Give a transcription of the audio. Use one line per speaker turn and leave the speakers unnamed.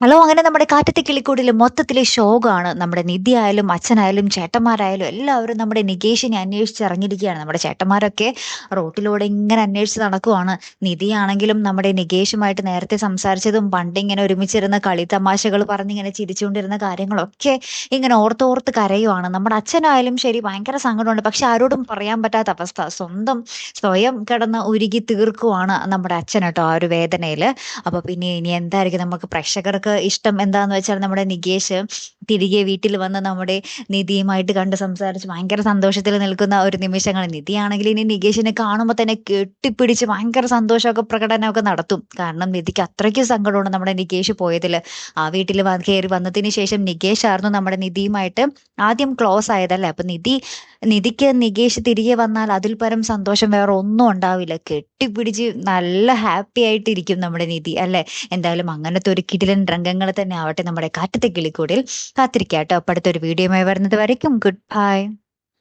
Hello! അങ്ങനെ നമ്മുടെ കാറ്റത്തെ കിളിക്കൂടില് മൊത്തത്തില് ശോകാണ്. നമ്മുടെ നിധി ആയാലും, അച്ഛനായാലും, ചേട്ടന്മാരായാലും എല്ലാവരും നമ്മുടെ നികേഷിനെ അന്വേഷിച്ചിറങ്ങിയിരിക്കുകയാണ്. നമ്മുടെ ചേട്ടന്മാരൊക്കെ റോട്ടിലൂടെ ഇങ്ങനെ അന്വേഷിച്ച് നടക്കുവാണ്. നിധിയാണെങ്കിലും നമ്മുടെ നികേഷുമായിട്ട് നേരത്തെ സംസാരിച്ചതും പണ്ടിങ്ങനെ ഒരുമിച്ചിരുന്ന് കളിതമാശകൾ പറഞ്ഞിങ്ങനെ ചിരിച്ചുകൊണ്ടിരുന്ന കാര്യങ്ങളൊക്കെ ഇങ്ങനെ ഓർത്തോർത്ത് കരയുവാണ്. നമ്മുടെ അച്ഛനായാലും ശരി ഭയങ്കര സങ്കടമുണ്ട്. പക്ഷെ ആരോടും പറയാൻ പറ്റാത്ത അവസ്ഥ. സ്വയം കിടന്ന് ഉരുകി തീർക്കുവാണ് നമ്മുടെ അച്ഛൻ ട്ടോ ആ ഒരു വേദനയില്. അപ്പൊ പിന്നെ ഇനി എന്തായിരിക്കും നമുക്ക് പ്രേക്ഷകർക്ക് ഇഷ്ടം എന്താന്ന് വെച്ചാൽ നമ്മുടെ നികേഷ് തിരികെ വീട്ടിൽ വന്ന് നമ്മുടെ നിധിയുമായിട്ട് കണ്ട് സംസാരിച്ച് ഭയങ്കര സന്തോഷത്തിൽ നിൽക്കുന്ന ഒരു നിമിഷങ്ങൾ. നിധിയാണെങ്കിൽ ഇനി നികേഷിനെ കാണുമ്പോൾ തന്നെ കെട്ടിപ്പിടിച്ച് ഭയങ്കര സന്തോഷമൊക്കെ പ്രകടനമൊക്കെ നടത്തും. കാരണം നിധിക്ക് അത്രയ്ക്കും സങ്കടമുണ്ട് നമ്മുടെ നികേഷ് പോയതില്. ആ വീട്ടിൽ കയറി വന്നതിന് ശേഷം നികേഷ് ആയിരുന്നു നമ്മുടെ നിധിയുമായിട്ട് ആദ്യം ക്ലോസ് ആയതല്ലേ. അപ്പൊ നിധിക്ക് നികേഷ് തിരികെ വന്നാൽ അതിൽ പരം സന്തോഷം വേറെ ഒന്നും ഉണ്ടാവില്ല. കെട്ടിപ്പിടിച്ച് നല്ല ഹാപ്പി ആയിട്ടിരിക്കും നമ്മുടെ നിധി അല്ലെ. എന്തായാലും അങ്ങനത്തെ ഒരു കിടിലൻ രംഗങ്ങൾ തന്നെ ആവട്ടെ നമ്മുടെ കാറ്റത്തെ കിളിക്കൂടിൽ. കാത്തിരിക്കാട്ടോ. അപ്പൊ അടുത്തൊരു വീഡിയോയുമായി വരുന്നത് വരയ്ക്കും ഗുഡ് ബൈ.